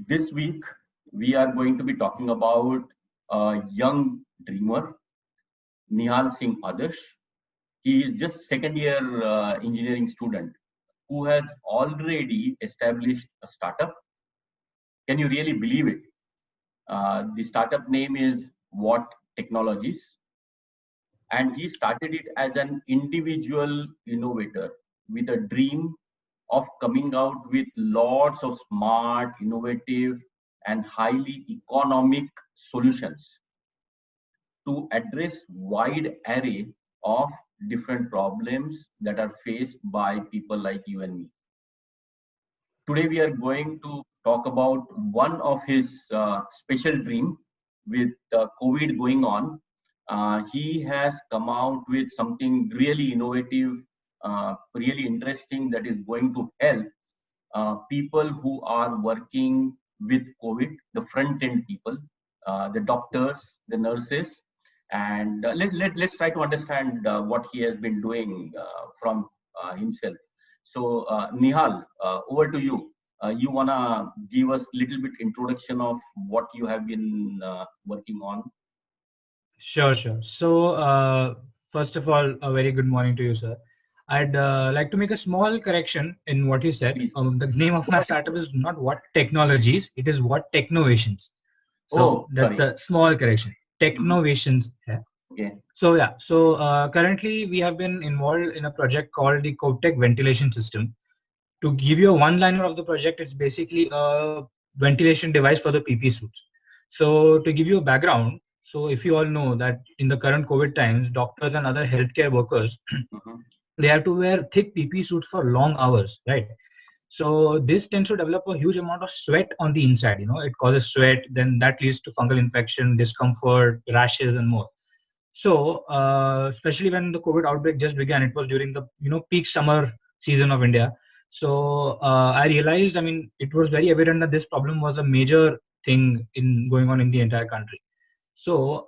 This week, we are going to be talking about a young dreamer, Nihal Singh Adarsh. He is just second year engineering student who has already established a startup. Can you really believe it? The startup name is What Technologies, and he started it as an individual innovator with a dream of coming out with lots of smart, innovative, and highly economic solutions to address wide array of different problems that are faced by people like you and me. Today we are going to talk about one of his special dream with COVID going on. He has come out with something really innovative, really interesting that is going to help people who are working with COVID, the front end people, the doctors, the nurses, and let's try to understand what he has been doing from himself. So, Nihal, over to you. You wanna give us a little bit introduction of what you have been working on? Sure. First of all, a very good morning to you, sir. I'd like to make a small correction in what you said. Please. The name of my startup is not What Technologies, it is What Technovations. So Oh, that's sorry. a small correction. Mhm. Technovations. Yeah. Okay. So currently we have been involved in a project called the Codetech Ventilation System. To give you a one-liner of the project, it's basically a ventilation device for the PP suits. So to give you a background, so if you all know that in the current COVID times, doctors and other healthcare workers, Mhm. they have to wear thick PP suits for long hours, right? So this tends to develop a huge amount of sweat on the inside. It causes sweat, then that leads to fungal infection, discomfort, rashes, and more. So especially when the COVID outbreak just began, it was during the peak summer season of India. So I realized, I mean, it was very evident that this problem was a major thing in going on in the entire country. So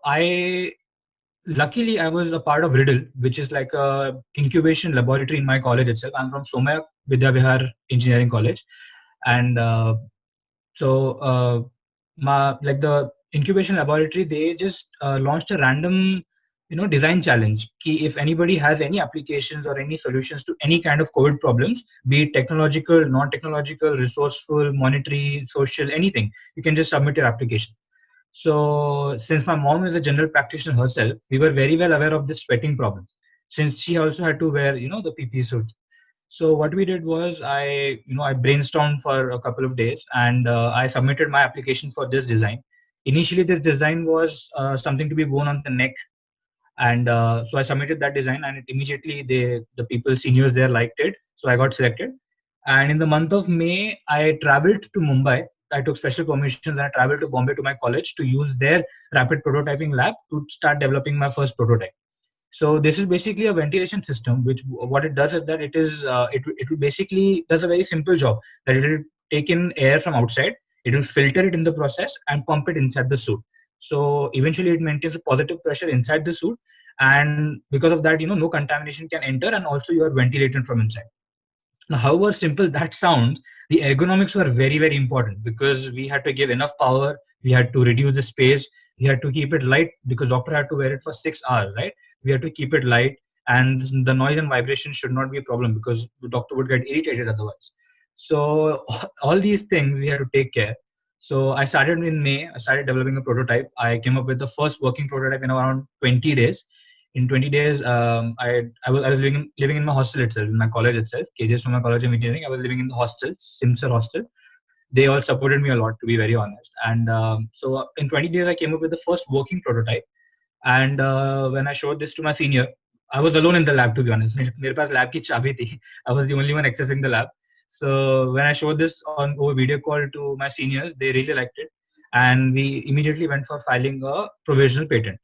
luckily I was a part of Riddle, which is like a incubation laboratory in my college itself. I'm from Somaya Vidya Vihar Engineering College, and the incubation laboratory, they just launched a random design challenge. If anybody has any applications or any solutions to any kind of COVID problems, be it technological, non-technological, resourceful, monetary, social, anything, you can just submit your application. So since my mom is a general practitioner herself, we were very well aware of this sweating problem, since she also had to wear the PP suits. So what we did was I brainstormed for a couple of days, and I submitted my application for this design. Initially, this design was something to be worn on the neck, and so I submitted that design, and it immediately the people seniors there liked it, so I got selected. And in the month of May, I traveled to Mumbai. I took special permissions and I traveled to Bombay to my college to use their rapid prototyping lab to start developing my first prototype. So this is basically a ventilation system, which what it does is that it will basically does a very simple job, that it will take in air from outside, it will filter it in the process and pump it inside the suit. So eventually it maintains a positive pressure inside the suit, and because of that, no contamination can enter, and also you are ventilated from inside. Now, however simple that sounds, the ergonomics were very, very important because we had to give enough power, we had to reduce the space, we had to keep it light because doctor had to wear it for 6 hours, right? We had to keep it light, and the noise and vibration should not be a problem because the doctor would get irritated otherwise. So all these things we had to take care. So I started in May. I started developing a prototype. I came up with the first working prototype in around 20 days. In 20 days, I was living in my hostel itself, in my college itself, KJ Soma College of Engineering. I was living in the hostel, Simsar hostel. They all supported me a lot, to be very honest. And so in 20 days, I came up with the first working prototype. And when I showed this to my senior, I was alone in the lab, to be honest. मेरे पास lab की चाबी थी. I was the only one accessing the lab. So when I showed this on over video call to my seniors, they really liked it, and we immediately went for filing a provisional patent.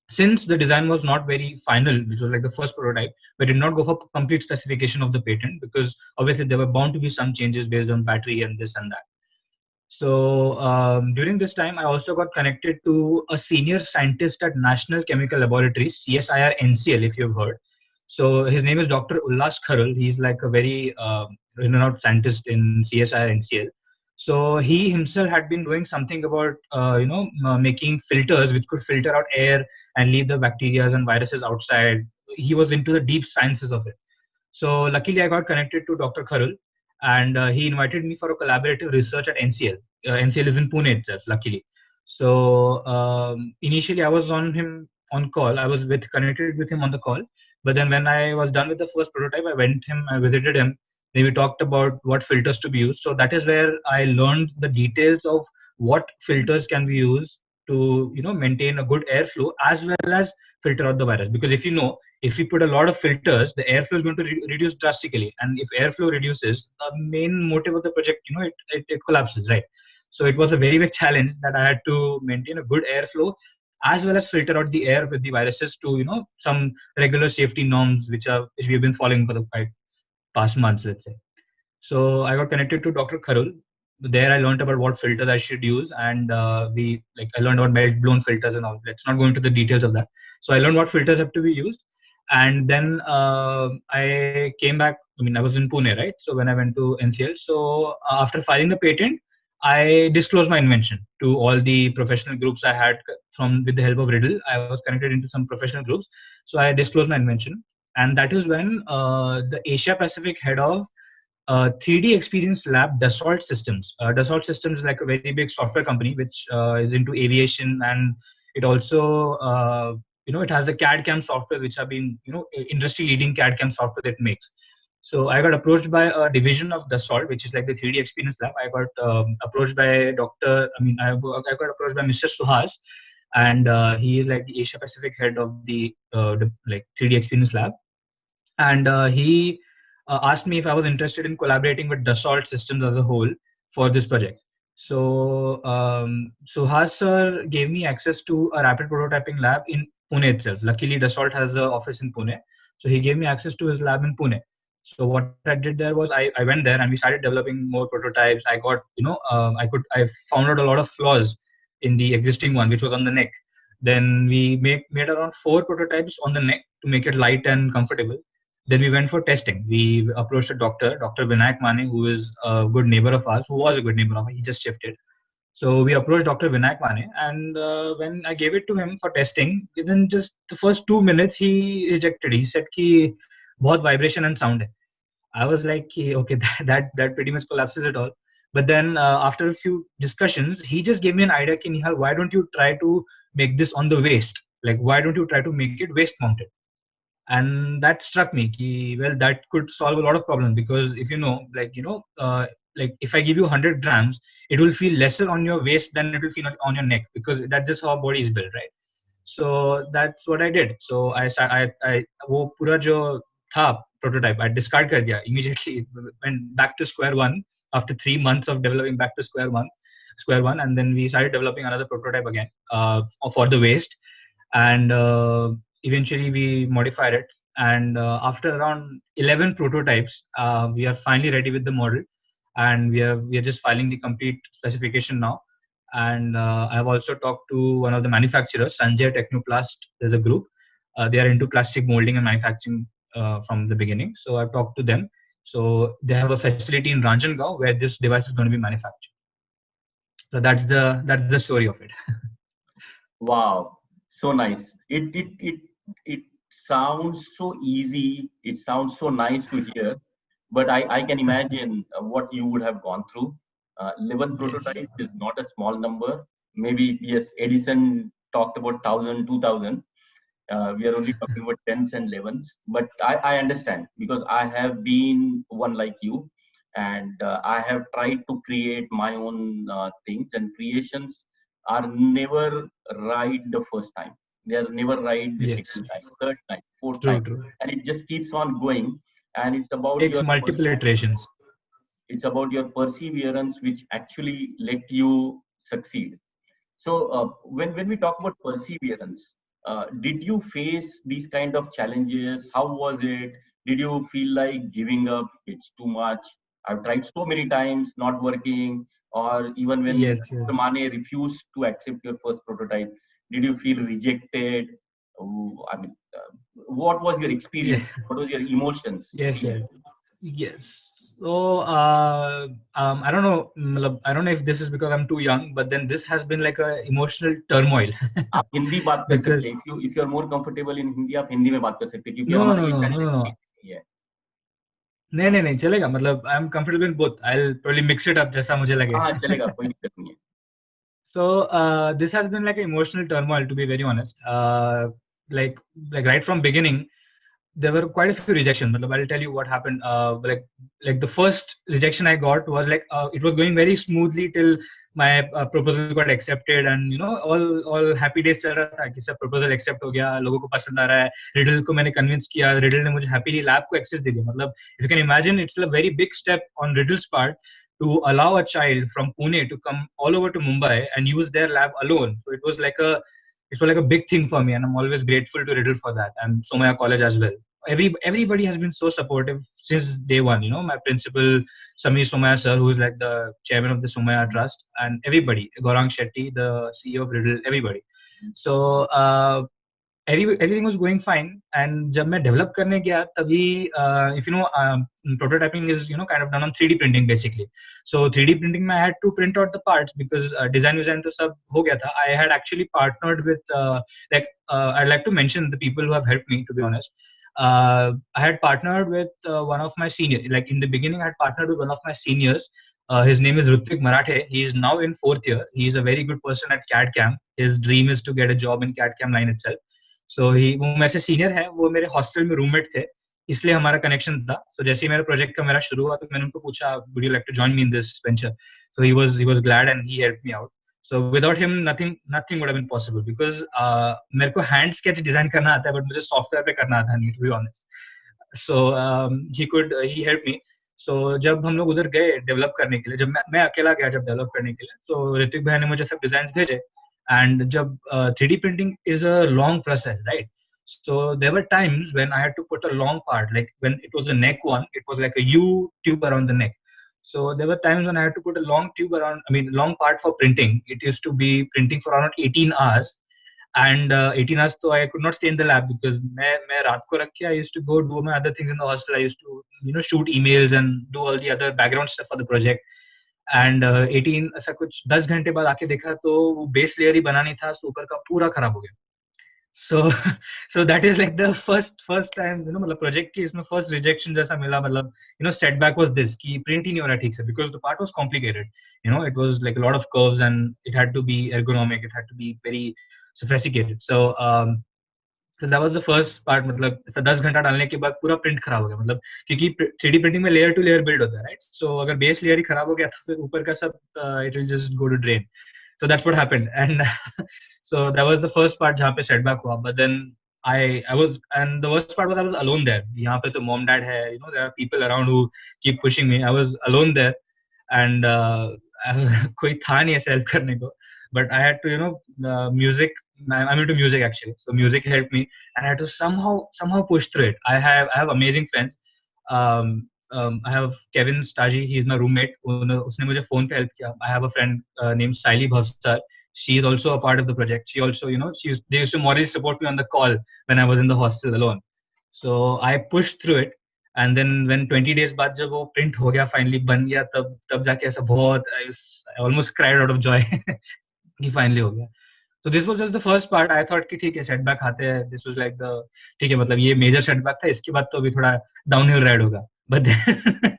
Since the design was not very final, which was like the first prototype, we did not go for complete specification of the patent because obviously there were bound to be some changes based on battery and this and that. So during this time, I also got connected to a senior scientist at National Chemical Laboratories, CSIR NCL, if you've heard. So his name is Dr. Ullas Kharal. He's like a very renowned scientist in CSIR NCL. So he himself had been doing something about making filters which could filter out air and leave the bacteria and viruses outside. He was into the deep sciences of it. So luckily, I got connected to Dr. Kharul, and he invited me for a collaborative research at NCL. NCL is in Pune itself, luckily. So initially, I was on call. I was connected with him on the call. But then when I was done with the first prototype, I visited him. Then we talked about what filters to be used. So that is where I learned the details of what filters can be used to maintain a good airflow as well as filter out the virus. Because if we put a lot of filters, the airflow is going to reduce drastically, and if airflow reduces, the main motive of the project, it collapses, right? So it was a very big challenge that I had to maintain a good airflow as well as filter out the air with the viruses to some regular safety norms which we've been following for the past months, let's say. So I got connected to Dr. Kharul. There I learned about what filters I should use, and I learned about melt blown filters and all. Let's not go into the details of that. So I learned what filters have to be used, and then I came back. I mean, I was in Pune, right? So when I went to NCL, so after filing the patent, I disclosed my invention to all the professional groups I had from with the help of Riddle. I was connected into some professional groups, so I disclosed my invention, and that is when the Asia Pacific head of 3D Experience Lab, Dassault Systems. Dassault Systems is like a very big software company which is into aviation, and it also it has the CAD CAM software which have been industry leading CAD CAM software that it makes. So I got approached by a division of Dassault, which is like the 3D Experience Lab. I got approached by I got approached by Mr. Suhas, and he is like the Asia Pacific head of the like 3D Experience Lab, and he asked me if I was interested in collaborating with Dassault Systems as a whole for this project. So Suhas sir gave me access to a rapid prototyping lab in Pune itself. Luckily, Dassault has an office in Pune, so he gave me access to his lab in Pune. So what I did there was I went there and we started developing more prototypes. I got I found out a lot of flaws in the existing one, which was on the neck. Then we made around 4 prototypes on the neck to make it light and comfortable. Then we went for testing. We approached a doctor, Dr. Vinayak Mane, who is a good neighbor of ours, who was a good neighbor of ours. He just shifted. So we approached Dr. Vinayak Mane, and when I gave it to him for testing, within just the first 2 minutes, he rejected. He said, "Ki bahut vibration and sound hai." I was like, okay, that pretty much collapses it all. But then after a few discussions, he just gave me an idea, Ki Nihal, why don't you try to make this on the waist? Like, why don't you try to make it waist mounted? And that struck me well, that could solve a lot of problems, because if like if I give you 100 grams, it will feel lesser on your waist than it will feel on your neck, because that's just how our body is built, right? So that's what I did. So I वो पूरा जो था prototype I discard कर दिया immediately. Went back to square one after 3 months of developing, back to square one, and then we started developing another prototype again for the waist, and eventually we modified it, and after around 11 prototypes we are finally ready with the model, and we are just filing the complete specification now. And I've also talked to one of the manufacturers, Sanjay Technoplast. There's a group, they are into plastic molding and manufacturing from the beginning, so I've talked to them. So they have a facility in Ranjangaon where this device is going to be manufactured. So that's the story of it. Wow, so nice. It sounds so easy. It sounds so nice to hear, but I can imagine what you would have gone through. 11 Yes. prototypes is not a small number. Maybe yes, Edison talked about 1,000, 2,000. We are only talking about tens and elevens, but I understand, because I have been one like you, and I have tried to create my own things, and creations are never right the first time. They are never right the Yes. second time, third time, fourth time, True. and it just keeps on going. And it's about Takes multiple iterations. perseverance which actually let you succeed. So when we talk about perseverance, did you face these kind of challenges? How was it? Did you feel like giving up? It's too much. I've tried so many times, not working. Or even when Yes. Yes. Mane refused to accept your first prototype, did you feel rejected? Oh, I mean, what was your Yes. experience? What was your emotions? Yes. Yes. Yes. So I don't know. I don't know if this is because I'm too young, but then this has been like a emotional turmoil. आप हिंदी बात कर सकते Because हैं, if you are more comfortable in Hindi, आप हिंदी में बात कर सकते हैं, क्योंकि no, no, हमारा no, ये no, channel no, no, Hindi no. नहीं है. नहीं चलेगा. मतलब I'm comfortable in both. I'll probably mix it up जैसा मुझे लगे. हाँ चलेगा, कोई दिक्कत नहीं है. So this has been like an emotional turmoil, to be very honest. Like right from beginning, there were quite a few rejections. Matlab, I'll tell you what happened. Like the first rejection I got was like it was going very smoothly till my proposal got accepted, and all happy days चल रहा था कि सब proposal accept हो गया, लोगों को पसंद आ रहा है. Riddle को मैंने convince किया, Riddle ने मुझे happily lab को access दे दिया. मतलब if you can imagine, it's a very big step on Riddle's part to allow a child from Pune to come all over to Mumbai and use their lab alone. So it was like a big thing for me, and I'm always grateful to Riddle for that, and Somaya College as well. Everybody has been so supportive since day one. My principal Samir Somaya sir, who is like the chairman of the Somaya Trust, and everybody, Gaurang Shetty, the CEO of Riddle, everybody. So everything was going fine, and जब मैं develop करने गया तभी if prototyping is kind of done on 3D printing basically. So 3D printing में I had to print out the parts because design तो सब हो गया था. I had actually partnered with I'd like to mention the people who have helped me, to be honest. I had partnered with one of my seniors. Like in the beginning, I had partnered with one of my seniors. His name is Rutvik Marathe. He is now in 4th year. He is a very good person at CAD CAM. His dream is to get a job in CAD CAM line itself. So वो मेरे से senior है, वो मेरे hostel में roommate थे, इसलिए हमारा कनेक्शन था. So जैसे ही मेरा प्रोजेक्ट का मेरा शुरू हुआ तो मैंने उनको पूछा, would you like to join me in this venture? So he was glad and he helped me out. So without him, nothing would have been possible because मेरे को हैंड स्केच डिजाइन करना आता है, बट मुझे software पे करना आता नहीं, to be honest. So he helped me. So जब हम लोग उधर गए डेवलप करने के लिए, जब मैं अकेला गया जब डेवलप करने के लिए, तो ऋतिक भाई ने मुझे सब डिजाइन भेजे. And जब 3D printing is a long process, right? So there were times when I had to put a long part, like when it was a neck one, it was like a U tube around the neck. So there were times when I had to put a long tube around, long part for printing. It used to be printing for around 18 hours. And 18 hours, so I could not stay in the lab because मैं रात को रख के I used to go do my other things in the hostel. I used to shoot emails and do all the other background stuff for the project. And 18 ऐसा कुछ 10 घंटे बाद आके देखा तो वो बेस लेयर ही बना नहीं था, ऊपर का पूरा खराब हो गया. So so that is like the first time मतलब प्रोजेक्ट की इसमें फर्स्ट रिजेक्शन जैसा मिला. मतलब setback was this कि प्रिंट ही नहीं हो रहा ठीक से because the part was complicated. It was like a lot of curves and it had to be ergonomic, it had to be very sophisticated. So that was the first part. मतलब 10 घंटा डालने के बाद पूरा प्रिंट खराब हो गया. मतलब क्योंकि 3D प्रिंटिंग में लेयर टू लेयर बिल्ड होता है, राइट? सो अगर बेस लेयर ही खराब हो गया तो फिर ऊपर का सब it will just go to drain. So that's what happened. And so that was the first part जहाँ पे setback हुआ. But then I was, and the worst part was I was alone there. यहाँ पे तो mom dad है, there are people around who keep pushing me. I was alone there, and कोई था नहीं ऐसे help करने को. But I had to music. I'm into music actually, so music helped me, and I had to somehow push through it. I have amazing friends. I have Kevin Staji, he's my roommate. उसने मुझे phone पे help किया. I have a friend named Saili Bhavsar. She is also a part of the project. She also, they used to morally support me on the call when I was in the hostel alone. So I pushed through it. And then when 20 days बाद जब वो print हो गया, finally बन गया, तब जाके ऐसा बहुत I almost cried out of joy कि finally हो गया. So this was just the first part. I thought कि ठीक है setback आते हैं. This was like the ठीक है, मतलब ये major setback था. इसके बाद तो अभी थोड़ा downhill ride होगा. But then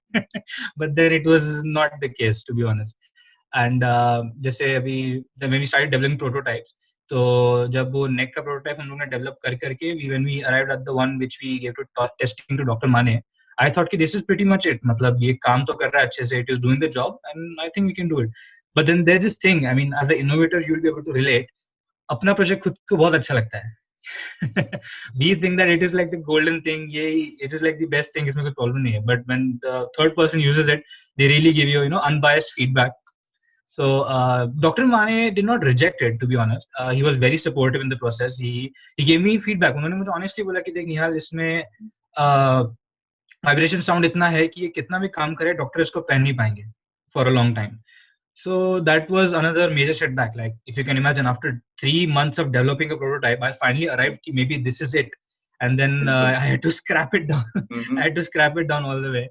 but then it was not the case, to be honest. And जैसे अभी when we started developing prototypes, तो जब वो neck का prototype हम लोग ने develop करके when we arrived at the one which we gave to testing to Dr. Mane, I thought कि this is pretty much it. मतलब ये काम तो कर रहा है अच्छे से. It is doing the job, and I think we can do it. But then there's this thing. As an innovator, you'll be able to relate. अपना प्रोजेक्ट खुद को बहुत अच्छा लगता है. We think that it is like the golden thing. It is like the best thing. इसमें कोई problem नहीं है. But when the third person uses it, they really give you, unbiased feedback. So Dr. Mane did not reject it, to be honest. He was very supportive in the process. He gave me feedback. उन्होंने मुझे honestly बोला कि देख निहाल, इसमें vibration sound इतना है कि ये कितना भी काम करे डॉक्टर इसको पहन नहीं पाएंगे for a long time. So that was another major setback. Like if you can imagine, after 3 months of developing a prototype, I finally arrived कि maybe this is it, and then I had to scrap it down. I had to scrap it down all the way.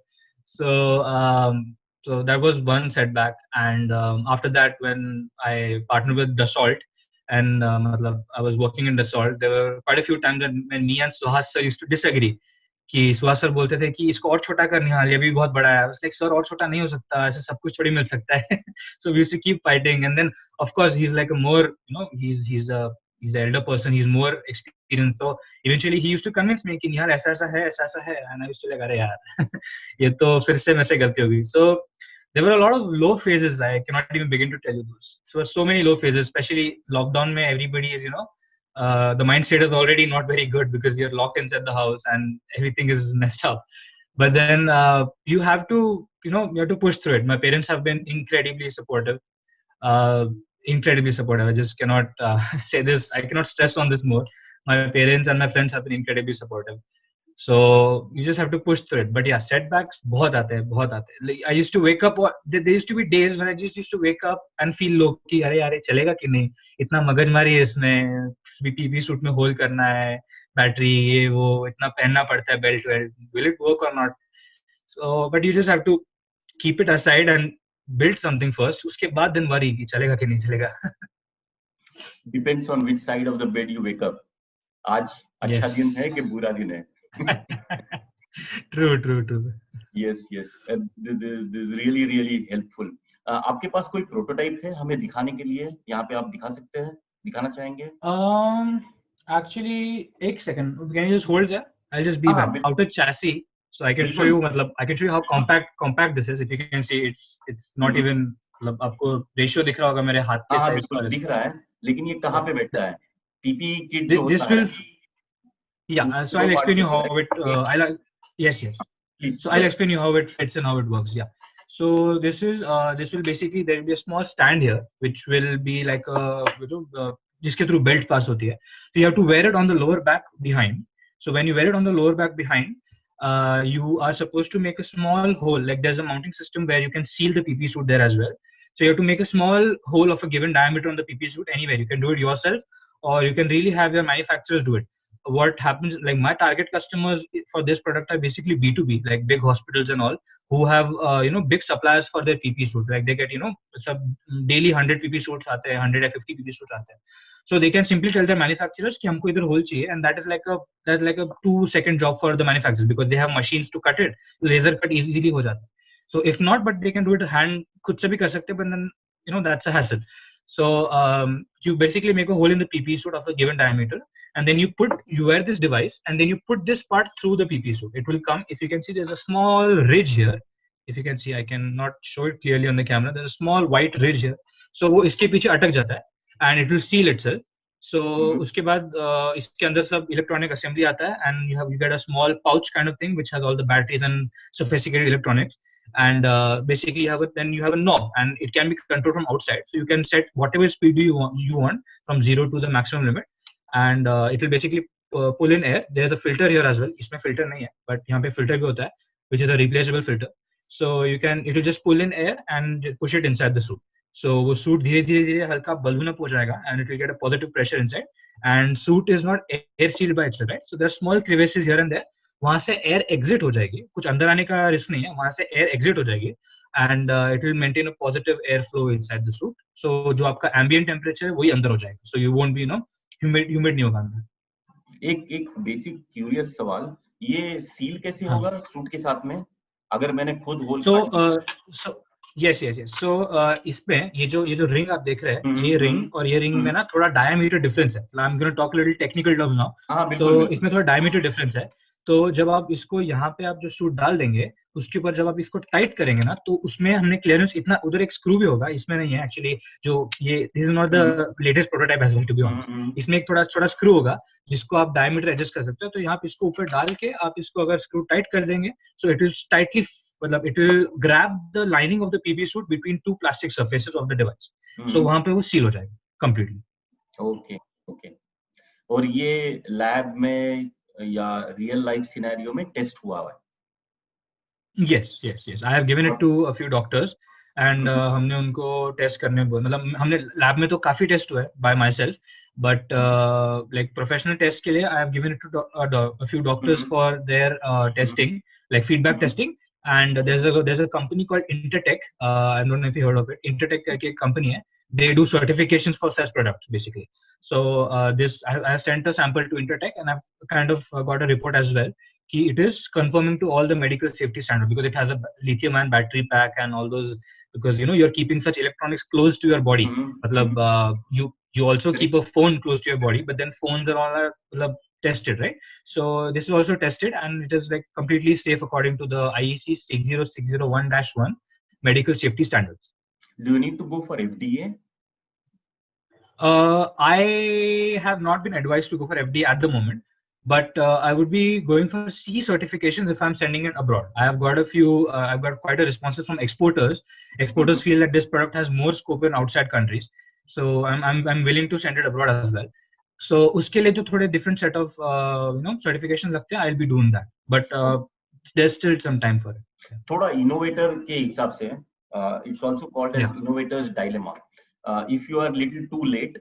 So that was one setback, and after that, when I partnered with Dassault, and I was working in Dassault, there were quite a few times when me and Suhas sir used to disagree. कि Suhas sir बोलते थे कि इसको और छोटा कर निहाल, ये भी बहुत बड़ा है. लाइक सर और छोटा नहीं हो सकता, ऐसे सब कुछ थोड़ी मिल सकता है. So we used to keep fighting, and then of course he's like a more, he's an elder person, he's more experienced, so eventually he used to convince me कि निहाल ऐसा ऐसा है, and I used to like अरे यार ये तो फिर से मेरे से गलती हो गई. So there were a lot of low phases. I cannot even begin to tell you those. So many low phases, especially lockdown mein everybody is, the mind state is already not very good because we are locked inside the house and everything is messed up. But then you have to, you have to push through it. My parents have been incredibly supportive. uh, Incredibly supportive. I just cannot say this. I cannot stress on this more. My parents and my friends have been incredibly supportive. So you just have to push through it. But yeah, setbacks बहुत आते हैं, बहुत आते हैं. Like, I used to wake up. There used to be days when I just used to wake up and feel low कि अरे यार ये चलेगा कि नहीं, इतना मगजमारी है इसमें, पीपी सूट में होल्ड करना है, बैटरी ये वो इतना पहनना पड़ता है, belt belt, will it work or not? So but you just have to keep it aside and build something first. उसके बाद then worry कि चलेगा कि नहीं चलेगा. Depends on which side of the bed you wake up. आज अच्छा दिन है कि बुरा दिन है. True. Yes. This is really helpful. आपके पास कोई प्रोटोटाइप है हमें दिखाने के लिए? यहाँ पे आप दिखा सकते हैं, दिखाना चाहेंगे? Actually, एक second. Can you just hold there? I'll just be back. Outer chassis, so I can show you. I can show you how compact this is. If you can see, it's not even. आपको ratio दिख रहा होगा मेरे हाथ के size का. दिख रहा है, लेकिन ये कहाँ पे बैठता है? पीपी किट जो होता है. Yeah, so I'll explain you how it. Yes. Please, so I'll explain you how it fits and how it works. Yeah. So this will basically, there will be a small stand here, which will be like a जिसके through belt pass होती है. So you have to wear it on the lower back behind. So when you wear it on the lower back behind, you are supposed to make a small hole. Like there's a mounting system where you can seal the PP suit there as well. So you have to make a small hole of a given diameter on the PP suit anywhere. You can do it yourself, or you can really have your manufacturers do it. What happens, like my target customers for this product are basically B2B, like big hospitals and all, who have big suppliers for their PP suit. Like they get सब daily 100 PP suits आते हैं, 150 PP suits आते हैं. So they can simply tell their manufacturers कि हमको इधर hole चाहिए, and that is like a 2-second job for the manufacturers because they have machines to cut it. Laser cut easily हो जाता है. So if not, but they can do it hand, खुद से भी कर सकते हैं, but then that's a hassle. So you basically make a hole in the PP suit of a given diameter, and then you wear this device, and then you put this part through the PP suit. It will come, if you can see, there's a small ridge here. If you can see, I cannot show it clearly on the camera. There's a small white ridge here. So वो इसके पीछे अटक जाता है, and it will seal itself. So उसके बाद इसके अंदर सब electronic assembly आता है, and you get a small pouch kind of thing which has all the batteries and sophisticated electronics. And basically you have a knob, and it can be controlled from outside. So you can set whatever speed you want from 0 to the maximum limit, and it will basically pull in air. There's a filter here as well. इसमें filter नहीं है, but यहाँ पे filter भी होता है, which is a replaceable filter. So it will just pull in air and push it inside the suit. So वो suit धीरे हल्का balloon up हो जाएगा, and it will get a positive pressure inside. And suit is not air sealed by itself, right? So there are small crevices here and there. वहां से air exit हो जाएगी, कुछ अंदर आने का रिस्क नहीं है, वहां से एयर एग्जिट हो जाएगी, and it will maintain a positive air flow inside the suit. So जो आपका एम्बिएंट टेंपरेचर है वही अंदर हो जाएगा, so you won't be humid नहीं होगा अंदर. एक बेसिक क्यूरियस सवाल, ये सील कैसे होगा सूट के साथ में अगर मैंने खुद होल? यस. सो इसमें ये जो रिंग आप देख रहे हैं, ये रिंग और ये रिंग में ना थोड़ा डायमीटर डिफरेंस है. I am gonna talk a little technical terms now. तो इसमें थोड़ा डायमीटर डिफरेंस है. तो जब आप इसको यहाँ पे आप जो सूट डाल देंगे, उसके ऊपर जब आप इसको टाइट करेंगे ना, तो उसमें हमने क्लियरेंस इतना, उधर एक स्क्रू भी होगा, इसमें नहीं है एक्चुअली. जो ये this is not the latest prototype as well to be honest. इसमें एक थोड़ा स्क्रू होगा जिसको आप डायमीटर एडजस्ट कर सकते हो. तो यहाँ पे इसको ऊपर डाल के आप इसको अगर स्क्रू टाइट कर देंगे, सो इट विल टाइटली, मतलब it will grab the lining of the PP suit between 2 plastic surfaces of the device. So वहां पे वो सील हो जाएगा कंप्लीटली. ओके. और ये लैब में या रियल लाइफ सिनेरियो में टेस्ट हुआ है? Yes. I have given it to a few doctors, and हमने उनको टेस्ट करने, मतलब हमने लैब में तो काफी टेस्ट हुआ है by myself, but like professional test के लिए I have given it to a few doctors for their testing, like feedback testing, and there's a company called Intertech. I don't know if you heard of it. Intertech करके एक company है. They do certifications for such products basically. So I sent a sample to Intertech, and I've kind of got a report as well. It is conforming to all the medical safety standard because it has a lithium-ion battery pack and all those, because you're keeping such electronics close to your body. मतलब you also keep a phone close to your body, but then phones are all tested, right? So this is also tested, and it is like completely safe according to the IEC 60601-1 medical safety standards. Do you need to go for FDA? I have not been advised to go for FDA at the moment, but I would be going for C certifications if I'm sending it abroad. I've got quite a responses from exporters. Exporters feel that this product has more scope in outside countries, so I'm willing to send it abroad as well. So उसके लिए जो थोड़े different set of certifications लगते हैं, I'll be doing that, but there's still some time for it. थोड़ा innovator के हिसाब से it's also called as innovator's dilemma. If you are little too late,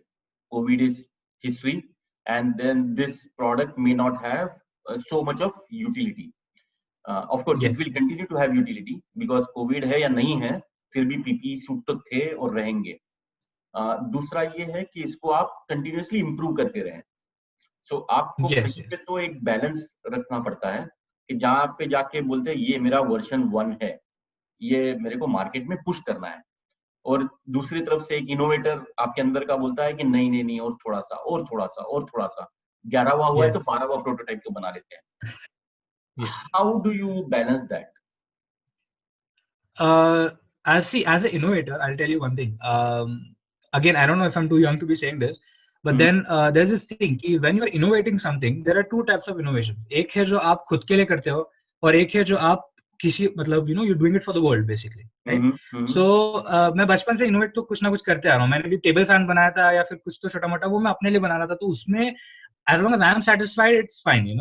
COVID is history, and then this product may not have so much of utility. Of course, it will continue to have utility because COVID है या नहीं है, फिर भी PPE suit तो थे और रहेंगे. दूसरा ये है कि इसको आप कंटिन्यूअसली इंप्रूव करते रहें. सो आपको पे तो एक बैलेंस रखना पड़ता है कि जहां पे जाके बोलते हैं ये मेरा वर्जन 1 है, ये मेरे को मार्केट में पुश करना है, और दूसरी तरफ से एक इनोवेटर आपके अंदर का बोलता है कि नहीं नहीं नहीं, और थोड़ा सा और थोड़ा सा और थोड़ा सा, 11वां हुआ है तो 12वां प्रोटोटाइप तो बना लेते हैं. How do you balance that? As an innovator, I'll tell you one thing. Again, I don't know if I'm too young to be saying this, but then there's this thing कि when you're innovating something, there are two types of innovation. एक है जो आप खुद के लिए करते हो, और एक है जो आप किसी मतलब you're doing it for the world basically, right? So मैं बचपन से innovate तो कुछ ना कुछ करते आ रहा हूँ. मैंने भी टेबल फैन बनाया था या फिर कुछ तो छोटा मोटा, वो मैं अपने लिए बना रहा था, तो उसमें as long as I am satisfied, it's fine,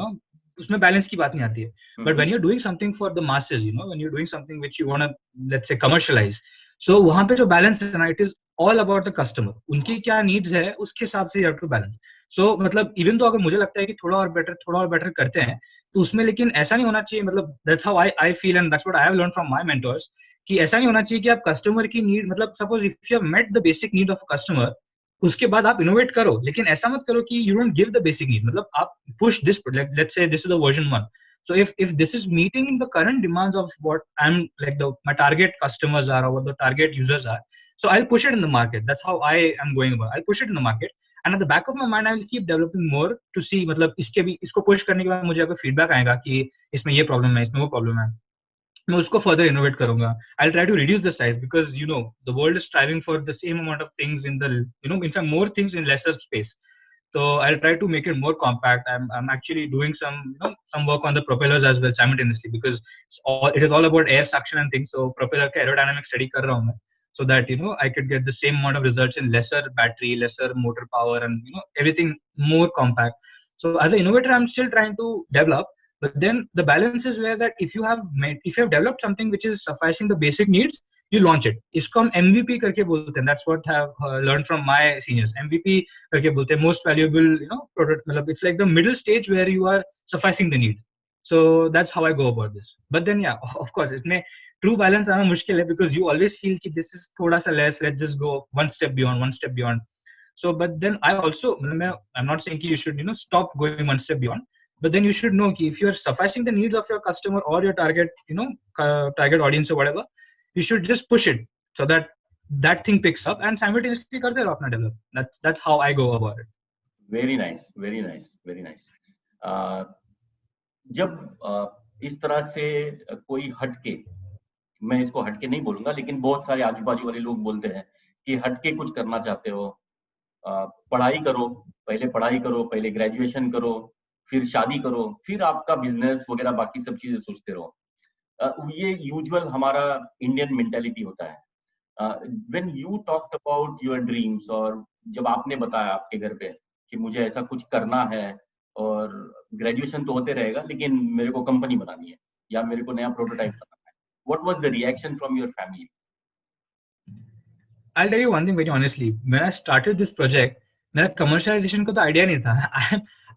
उसमें बैलेंस की बात नहीं आती है. But when you're doing something for the masses, when you're doing something which you want to, let's say, commercialize, so वहां पे जो बैलेंस है ना, it is all about the customer. उनकी क्या needs है उसके हिसाब से you have to balance. So मतलब even तो अगर मुझे लगता है कि थोड़ा और better करते हैं, तो उसमें लेकिन ऐसा नहीं होना चाहिए, मतलब that's how I feel and that's what I have learned from my mentors, कि ऐसा नहीं होना चाहिए कि आप कस्टमर की नीड, मतलब suppose if you have met the basic need of a customer, उसके बाद आप इनोवेट करो, लेकिन ऐसा मत करो कि you don't give the basic need. मतलब आप push this, let's say this is the version 1. So if this is meeting the current demands of what I'm like my target customers are or what the target users are, so I'll push it in the market. That's how I am going about. I'll push it in the market, and at the back of my mind I will keep developing more to see, मतलब इसको push करने के बाद मुझे अगर feedback आएगा कि इसमें ये problem है, इसमें वो problem है, मैं उसको further innovate करूंगा. I'll try to reduce the size because the world is striving for the same amount of things in the in fact more things in lesser space. So I'll try to make it more compact. I'm actually doing some work on the propellers as well simultaneously, because it is all about air suction and things. So propeller का aerodynamic study कर रहा हूँ मैं, so that I could get the same amount of results in lesser battery, lesser motor power, and everything more compact. So as an innovator, I'm still trying to develop, but then the balance is where that if you have developed something which is sufficing the basic needs, you launch it. इसको हम MVP करके बोलते हैं. That's what I have learned from my seniors. MVP करके बोलते हैं, most valuable, मतलब it's like the middle stage where you are sufficing the need. So that's how I go about this. But then yeah, of course, इसमें true balance आना मुश्किल है, because you always feel कि this is थोड़ा सा less, let's just go one step beyond. So but then I also, I'm not saying कि you should stop going one step beyond, but then you should know कि if you are sufficing the needs of your customer or your target target audience or whatever, you should just push it so that thing picks up, and simultaneously करते रहो अपना develop. That's how I go about it. Very nice. जब इस तरह से कोई हटके, मैं इसको हटके नहीं बोलूंगा, लेकिन बहुत सारे आजू बाजू वाले लोग बोलते हैं कि हटके कुछ करना चाहते हो, पढ़ाई करो, पहले ग्रेजुएशन करो, फिर शादी करो, फिर आपका बिजनेस वगैरह बाकी सब चीजें सोचते रहो. ये यूजुअल हमारा इंडियन मेंटालिटी होता है. When you talked about your dreams, और जब आपने बताया आपके घर पे कि मुझे ऐसा कुछ करना है और ग्रेजुएशन तो होते रहेगा लेकिन मेरे को कंपनी बनानी है या मेरे को नया प्रोटोटाइप बनाना है, what was the reaction from your family? I'll tell you one thing very honestly. When I started this project, मेरा commercialization का तो idea नहीं था.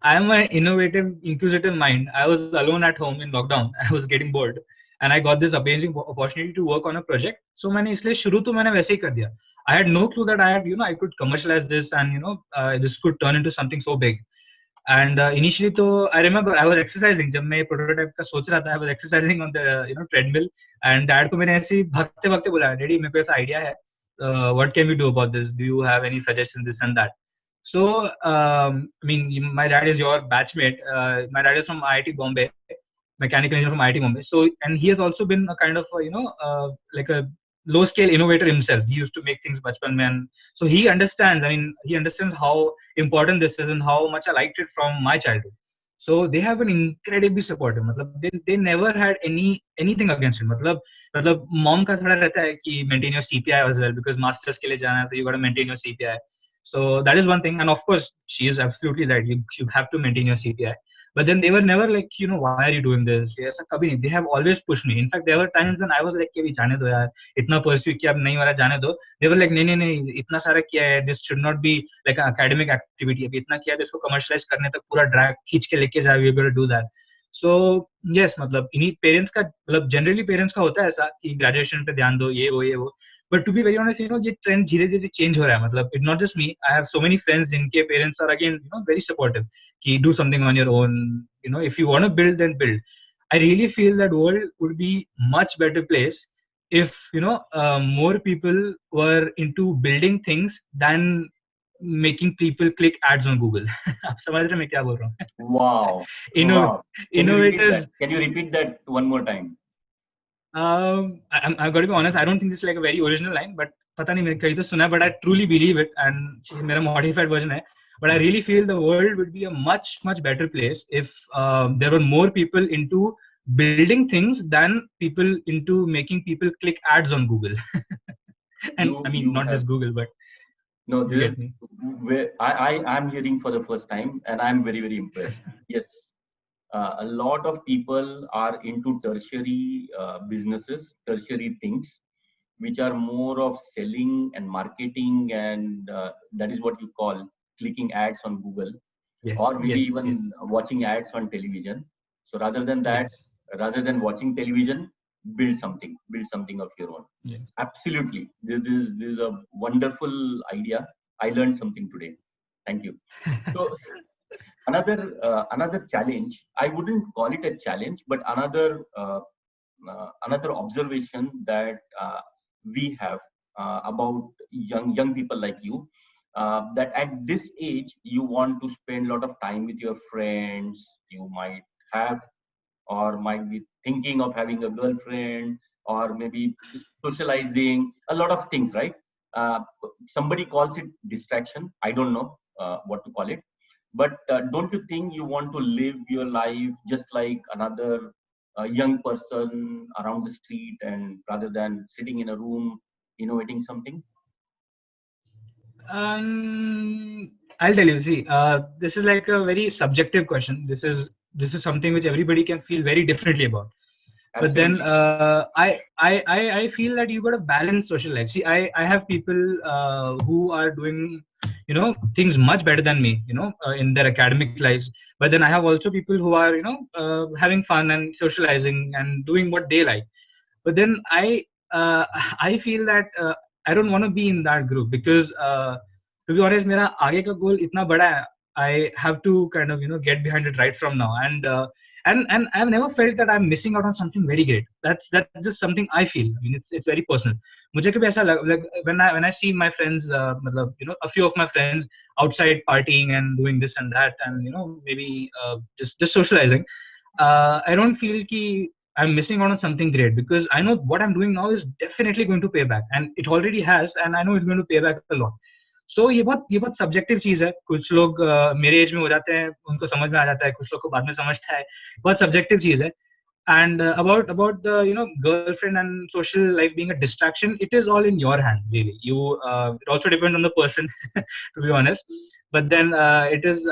I am an innovative, inquisitive mind. I was alone at home in lockdown. I was getting bored. and I got this amazing opportunity to work on a project. So मैंने इसलिए शुरू तो मैंने वैसे ही कर दिया. I had no clue that I could commercialize this, and this could turn into something so big. And initially तो I remember I was exercising जब मैं prototype का सोच रहा था. I was exercising on the treadmill, and dad को मैंने ऐसे ही भागते भागते बोला, डैडी मेरे को ऐसा idea है, what can we do about this? Do you have any suggestions, this and that? So I mean, my dad is your batchmate. My dad is from IIT Bombay, mechanical engineer from IIT Bombay. So, and he has also been a kind of like a low scale innovator himself. He used to make things bachpan mein. So he understands. I mean, he understands how important this is and how much I liked it from my childhood. So they have been incredibly supportive. मतलब they never had anything against it. मतलब mom का थोड़ा रहता है कि maintain your CPI as well, because masters के लिए जाना है तो you got to maintain your CPI. So that is one thing, and of course she is absolutely right. You have to maintain your CPI. But then they were never like, why are you doing this? Yes, kabhi nahi. They have always pushed me. In fact, there were times when I was like, "Abhi जाने दो यार, इतना pursue किया अब नहीं हो रहा, जाने दो." They were like, नहीं, इतना सारा किया है. This should not be like an academic activity. अभी इतना किया है, तो इसको commercialize करने तक पूरा drag खींच के लेके जाओ. We're going to do that. So yes, मतलब इन्हीं parents का, मतलब generally parents का होता है ऐसा कि graduation पे ध्यान दो, ये वो. But to be very honest, ये trend धीरे धीरे change हो रहा है. मतलब it's not just me. I have so many friends जिनके parents are again very supportive. कि do something on your own. If you want to build, then build. I really feel that world would be much better place if more people were into building things than making people click ads on Google. आप समझ रहे मैं क्या बोल रहा हूँ? Wow. Wow. Innovators. Can you repeat that one more time? I've got to be honest, I don't think this is like a very original line, but पता नहीं मैंने कहीं तो सुना, but I truly believe it, and मेरा modified version है. But I really feel the world would be a much better place if there were more people into building things than people into making people click ads on Google. And not just Google, but no, where I'm hearing for the first time, and I'm very, very impressed. Yes. A lot of people are into tertiary businesses, tertiary things, which are more of selling and marketing, and that is what you call clicking ads on Google, or maybe even watching ads on television. So rather than that, rather than watching television, build something of your own. Absolutely, this is a wonderful idea. I learned something today. Thank you. So another challenge, I wouldn't call it a challenge, but another observation that we have about young people like you, that at this age you want to spend a lot of time with your friends. You might have or might be thinking of having a girlfriend, or maybe socializing, a lot of things, right? Somebody calls it distraction. I don't know what to call it. But don't you think you want to live your life just like another young person around the street, and rather than sitting in a room innovating something? I'll tell you. See, this is like a very subjective question. This is something which everybody can feel very differently about. Absolutely. But then I feel that you got to balance social life. See, I have people who are doing things much better than me in their academic lives, but then I have also people who are having fun and socializing and doing what they like. But then I feel that I don't want to be in that group, because to be honest, मेरा आगे का goal इतना बड़ा है. I have to kind of get behind it right from now, and I've never felt that I'm missing out on something very great. That's just something I feel. I mean, it's very personal. मुझे कभी ऐसा like when I see my friends, मतलब a few of my friends outside partying and doing this and that, and maybe just socializing, I don't feel कि I'm missing out on something great, because I know what I'm doing now is definitely going to pay back, and it already has, and I know it's going to pay back a lot. So ये बहुत subjective चीज है. कुछ लोग मेरे as में हो जाते हैं, उनको समझ में आ जाता है, कुछ लोग को बाद में समझता है. बहुत सब्जेक्टिव चीज है. And about the girlfriend and social life being a distraction, it is all in your hands, really. It also depends on the person, to be honest. But then it is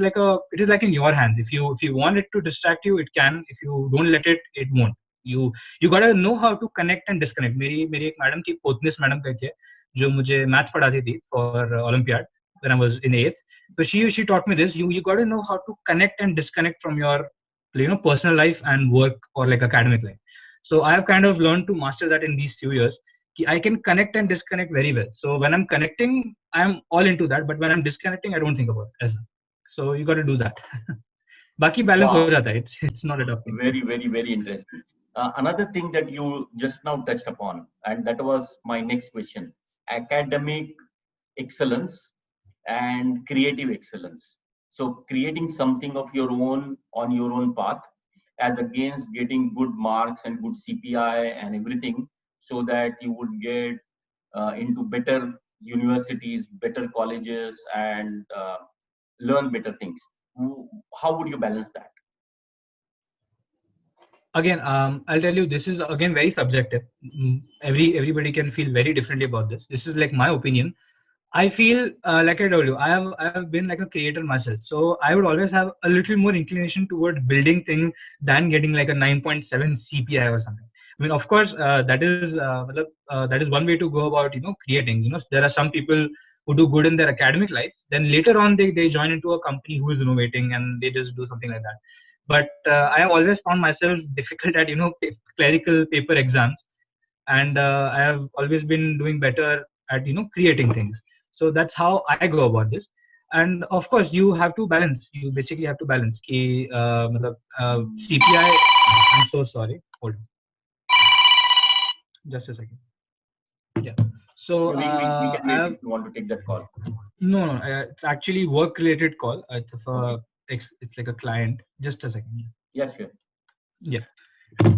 like in your hands. If you want it to distract you, it can. If you don't let it, it won't. You gotta know how to connect and disconnect. मेरी एक madam थी, पोतनिस madam करके, जो मुझे maths पढ़ाती थी for Olympiad when I was in 8th. So she taught me this. You got to know how to connect and disconnect from your personal life and work, or like academic life. So I have kind of learned to master that in these few years. I can connect and disconnect very well. So when I'm connecting, I'm all into that, but when I'm disconnecting, I don't think about it. So you got to do that. Baki balance ho Wow, jata hai. It's not adapting. very, very, very interesting. Another thing that you just now touched upon, and that was my next question: academic excellence and creative excellence. So creating something of your own on your own path, as against getting good marks and good CPI and everything, so that you would get into better universities, better colleges, and learn better things. How would you balance that? Again, I'll tell you, this is again very subjective. Everybody can feel very differently about this. This is like my opinion. I feel, like I told you, I have been like a creator myself, so I would always have a little more inclination toward building things than getting like a 9.7 CPI or something. I mean, of course, that is one way to go about creating. There are some people who do good in their academic life, then later on they join into a company who is innovating and they just do something like that. But I have always found myself difficult at clerical paper exams, and I have always been doing better at creating things. So that's how I go about this. And of course you have to balance, you basically have to balance ki, CPI. I'm so sorry, hold on just a second. Yeah. So We can I wait have if you want to take that call. no, it's actually work related call. Okay. It's like a client. Just a second. Yeah, sure. Yeah.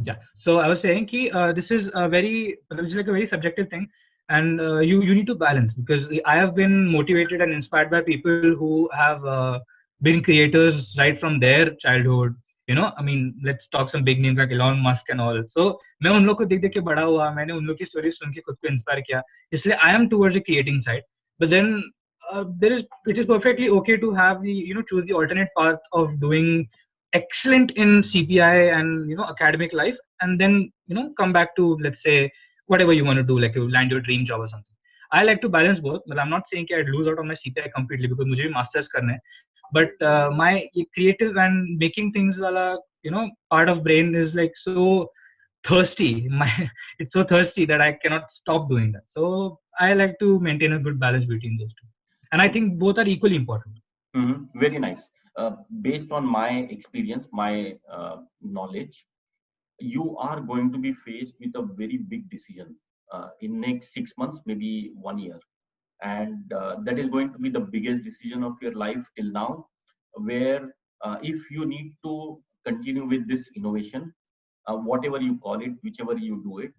Yeah. So I was saying ki, this is a very, this is like a very subjective thing, and you need to balance, because I have been motivated and inspired by people who have been creators right from their childhood. I mean, let's talk some big names like Elon Musk and all. So मैं उन लोग को देख देख के बड़ा हुआ, मैंने उन लोग की स्टोरी सुन के खुद को इंस्पायर किया, इसलिए I am towards the creating side. But then it is perfectly okay to have the choose the alternate path of doing excellent in CPI and academic life, and then come back to, let's say, whatever you want to do, like you land your dream job or something. I like to balance both. Well, I'm not saying I'd lose out on my CPI completely, because मुझे भी masters करना है. But my creative and making things wala part of brain is like so thirsty. It's so thirsty that I cannot stop doing that. So I like to maintain a good balance between those two, and I think both are equally important. Very nice. Based on my experience, my knowledge, you are going to be faced with a very big decision in next 6 months, maybe 1 year, and that is going to be the biggest decision of your life till now. Where if you need to continue with this innovation, whatever you call it, whichever you do it,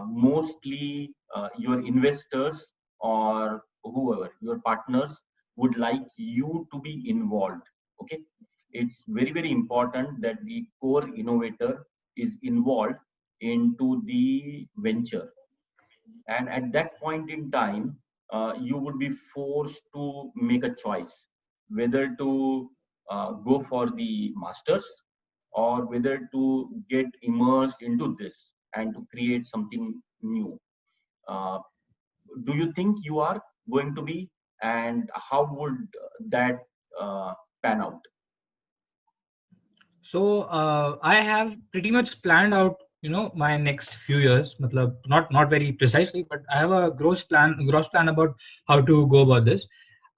mostly your investors or whoever your partners would like you to be involved. Okay, it's very, very important that the core innovator is involved into the venture, and at that point in time you would be forced to make a choice whether to go for the masters, or whether to get immersed into this and to create something new. uh, do you think you are going to be, and how would that pan out? So I have pretty much planned out, my next few years. Matlab, not very precisely, but I have a gross plan about how to go about this.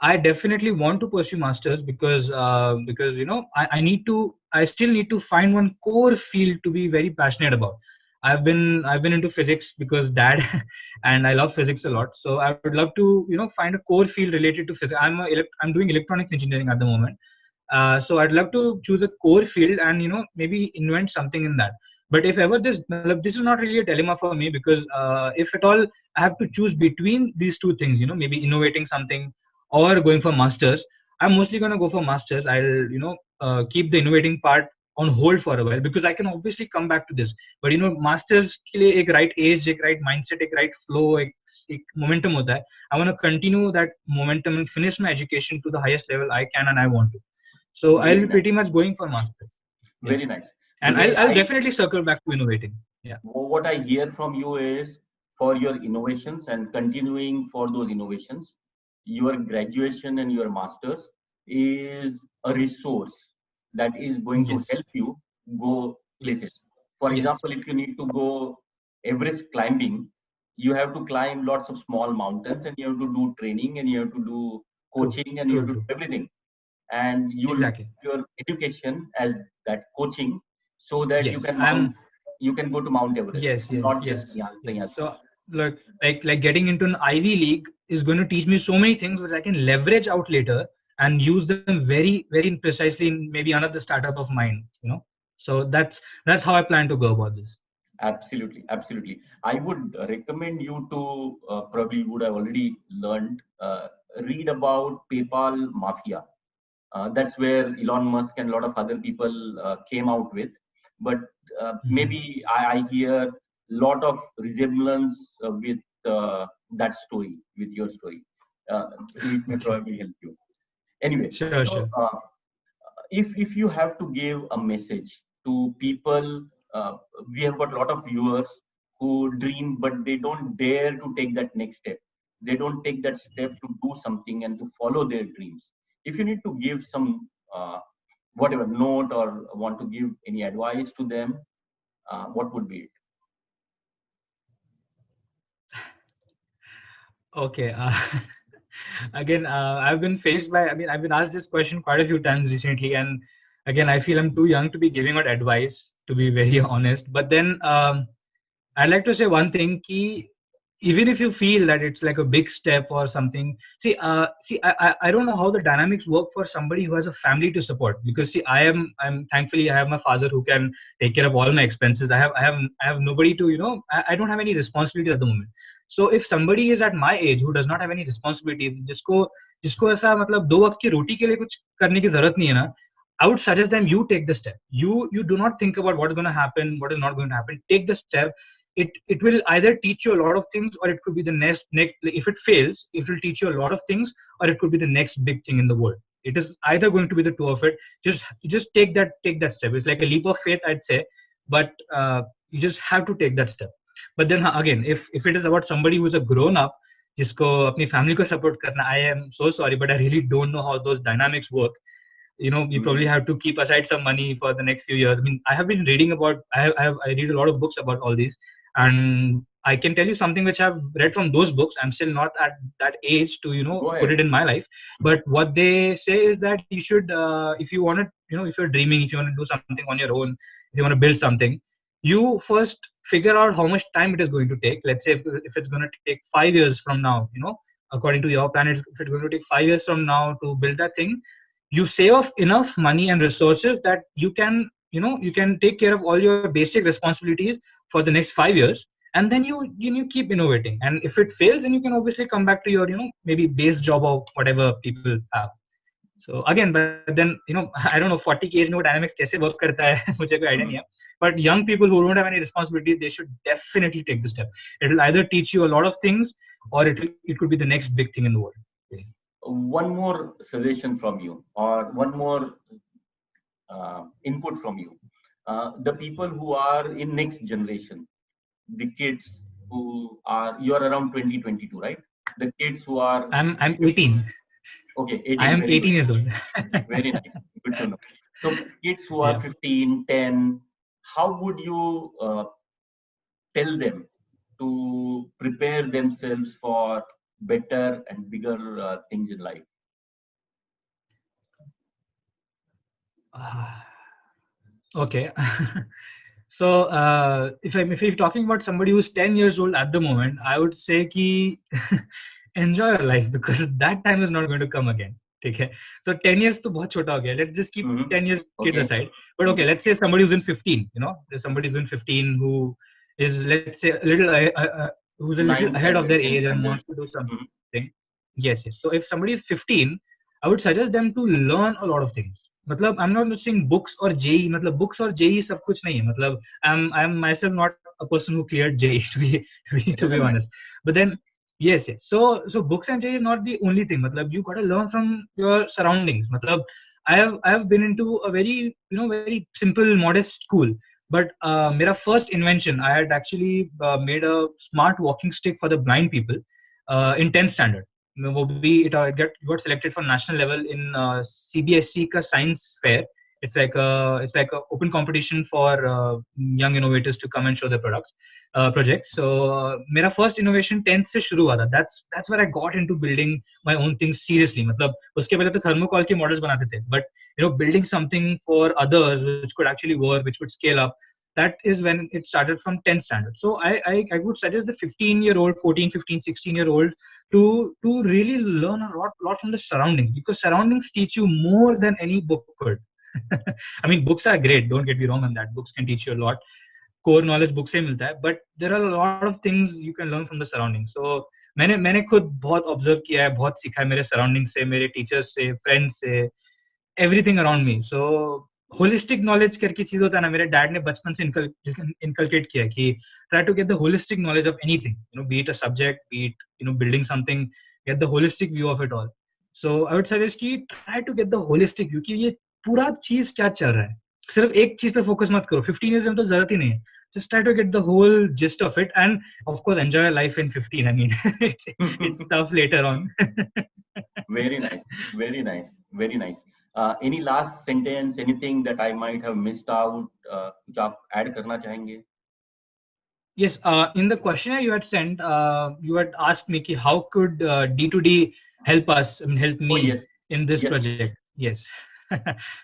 I definitely want to pursue masters, because I need to. I still need to find one core field to be very passionate about. I've been into physics because dad, and I love physics a lot. So I would love to find a core field related to physics. I'm doing electronics engineering at the moment. So I'd love to choose a core field and maybe invent something in that. But if ever this is not really a dilemma for me, because if at all I have to choose between these two things, maybe innovating something or going for masters, I'm mostly going to go for masters. I'll keep the innovating part on hold for a while, because I can obviously come back to this. But masters के लिए एक right age, एक right mindset, एक right flow, एक momentum होता है. I want to continue that momentum and finish my education to the highest level I can and I want to. So I'll Very be nice. pretty much going for masters. Yeah. Very nice. The And way I'll definitely circle back to innovating. Yeah. what I hear from you is, for your innovations and continuing for those innovations, your graduation and your masters is a resource, that is going to Yes. help you go places. Yes. For Yes. example, if you need to go Everest climbing, you have to climb lots of small mountains, and you have to do training, and you have to do True. coaching, and you have True. to do True. everything. And you will Exactly. your education as that coaching, so that Yes. you can go to Mount Everest, Yes. and Yes. not just Yes. Nihal Singh Yes. has So done. like getting into an Ivy League is going to teach me so many things which I can leverage out later and use them very, very precisely in maybe another startup of mine. So that's how I plan to go about this. Absolutely, absolutely. I would recommend you to probably you would have already learned, read about PayPal Mafia. That's where Elon Musk and a lot of other people came out with. But Mhm. maybe I hear a lot of resemblance with that story, with your story, which may Okay. probably help you. Anyway, Sure. so Sure. if you have to give a message to people, we have got a lot of viewers who dream, but they don't dare to take that next step. They don't take that step to do something and to follow their dreams. If you need to give some whatever note or want to give any advice to them, what would be it? Okay. Again, I've been faced by. I mean, I've been asked this question quite a few times recently, and again, I feel I'm too young to be giving out advice, to be very honest. But then, I'd like to say one thing: key, even if you feel that it's like a big step or something. I don't know how the dynamics work for somebody who has a family to support. Because see, I'm thankfully I have my father who can take care of all my expenses. I have nobody to I don't have any responsibility at the moment. So if somebody is at my age who does not have any responsibilities, जिसको ऐसा मतलब दो वक्त की रोटी के लिए कुछ करने की जरूरत नहीं है ना, I would suggest them you take the step. You do not think about what's going to happen, what is not going to happen. Take the step. It will either teach you a lot of things, or it could be the next. If it fails, it will teach you a lot of things, or it could be the next big thing in the world. It is either going to be the two of it. Just take that step. It's like a leap of faith, I'd say, but you just have to take that step. But then again, if it is about somebody who's a grown up, जिसको अपनी family को support करना, I am so sorry, but I really don't know how those dynamics work. You probably Mhm. have to keep aside some money for the next few years. I mean, I have been reading about, I read a lot of books about all these, and I can tell you something which I've read from those books. I'm still not at that age to Go put ahead. it in my life, but what they say is that you should, if you want to, if you're dreaming, if you want to do something on your own, if you want to build something, you first figure out how much time it is going to take. Let's say if it's going to take 5 years from now, according to your plan, if it's going to take 5 years from now to build that thing, you save up enough money and resources that you can take care of all your basic responsibilities for the next 5 years, and then you keep innovating. And if it fails, then you can obviously come back to your maybe base job or whatever people have. So again, but then I don't know 40 k age में वो dynamics कैसे work करता है मुझे कोई idea नहीं है. But young people who don't have any responsibilities, they should definitely take the step. It will either teach you a lot of things, or it could be the next big thing in the world. One more suggestion from you, or one more input from you. The people who are in next generation, the kids who are, you are around 2022, right? The kids who are I'm 15, 18. okay, I 18, am very good, 18 years old. very nice, good to know. So kids who are Yeah. 15, 10, how would you tell them to prepare themselves for better and bigger things in life? Ah, okay. So if you're talking about somebody who's 10 years old at the moment, I would say ki enjoy your life, because that time is not going to come again. Okay. So 10 years to bahut chota ho gaya. Let's just keep Mhm. 10 years kids Okay. aside. But okay, let's say somebody who's in 15, there's somebody who's in 15 who is, let's say, who's a little Ninth ahead of standard, their 10th age and standard. wants to do Mhm. something. Yes, yes. So if somebody is 15, I would suggest them to learn a lot of things. मतलब I'm not saying books or JEE. मतलब books or JEE सब कुछ नहीं है. मतलब I'm myself not a person who cleared JEE It to be doesn't matter. honest. But then yes, yes. So books and JEE is not the only thing. मतलब you got to learn from your surroundings. मतलब I have been into a very simple modest school. But मेरा first invention, I had actually made a smart walking stick for the blind people in 10th standard. वो भी it got selected for national level in CBSE का science fair It's like a open competition for young innovators to come and show their projects. So मेरा first innovation 10th से शुरू हुआ था. That's where I got into building my own things seriously. मतलब उसके पहले तो thermocol के models बनाते थे, but building something for others which could actually work, which would scale up. That is when it started from 10th standard. So I would suggest the 15-year-old, 14, 15, 16-year-old to really learn a lot from the surroundings, because surroundings teach you more than any book could. I mean, books are great. Don't get me wrong on that. Books can teach you a lot. Core knowledge book से मिलता है, but there are a lot of things you can learn from the surroundings. So मैंने खुद बहुत observe किया है, बहुत सीखा है मेरे surroundings से, मेरे teachers से, friends से, everything around me. So holistic knowledge करके चीज होता है ना, मेरे डैड ने बचपन से inculcate किया कि try to get the holistic knowledge of anything, be it a subject, be it building something, get the holistic view of it all. So I would suggest कि try to get the holistic view कि ये पूरा चीज क्या चल रहा है. सिर्फ एक चीज पे फोकस मत करो. 15 years में तो जरूरत ही नहीं है. Just try to get the whole gist of it, and of course enjoy life in 15. I mean, it's tough later on. Very nice, very nice, very nice. Any last sentence, anything that I might have missed out, कुछ आप add करना चाहेंगे? Yes, in the questionnaire you had sent, you had asked me ki how could D2D help us, help me in this project. Yes.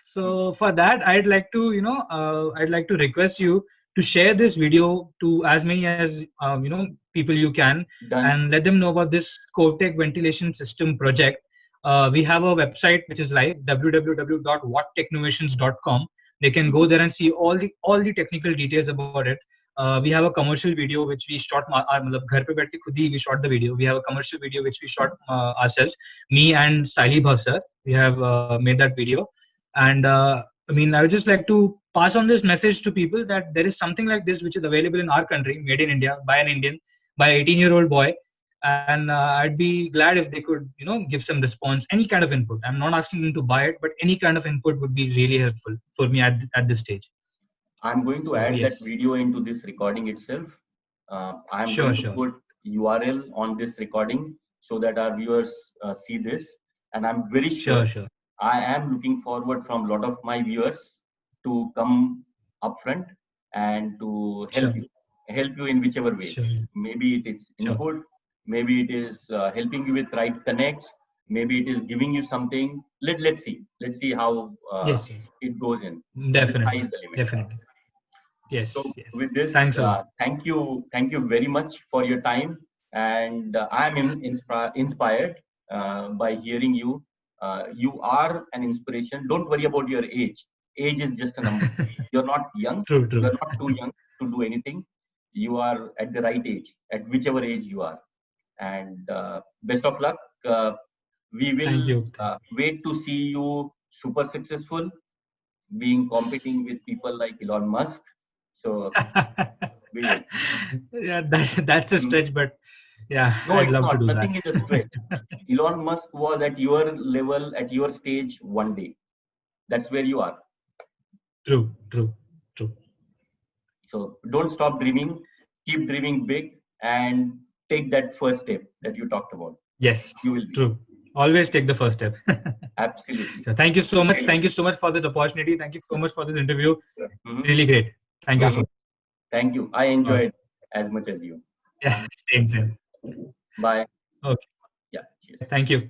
So for that, I'd like to, I'd like to request you to share this video to as many as, people you can. Done. And let them know about this Covtech ventilation system project. We have a website which is live, www.whattechnovations.com. They can go there and see all the technical details about it. We have a commercial video which we shot. घर पे बैठ के खुद ही we shot the video. We have a commercial video which we shot ourselves. Me and Styli Bhav sir, we have made that video. And I would just like to pass on this message to people that there is something like this which is available in our country, made in India by an Indian, by an 18-year-old boy. And I'd be glad if they could, give some response, any kind of input. I'm not asking them to buy it, but any kind of input would be really helpful for me at this stage. I'm going to add that video into this recording itself. I'm going to put URL on this recording so that our viewers see this. And I'm very sure. I am looking forward from a lot of my viewers to come upfront and to help you in whichever way. Maybe it is input, maybe it is helping you with right connects, maybe it is giving you something. Let's see how it goes in. Definitely. Definitely. Yes. So with this, thank you very much for your time, and I am inspired by hearing you. You are an inspiration. Don't worry about your age. Age is just a number. You're not young. True. You're not too young to do anything. You are at the right age, at whichever age you are. And best of luck. We will wait to see you super successful, competing with people like Elon Musk. So we will. Yeah, that's a stretch, but yeah, no, I'd love to do Nothing that. is a stretch. Elon Musk was at your level, at your stage one day. That's where you are. True. So don't stop dreaming. Keep dreaming big and take that first step that you talked about. Yes, you will. True. Always take the first step. Absolutely. So thank you so much. Thank you so much for the opportunity. Thank you so much for this interview. Really great. Thank you so much. Thank you. I enjoyed as much as you. Yeah, same. Bye. Okay. Yeah. Cheers. Thank you.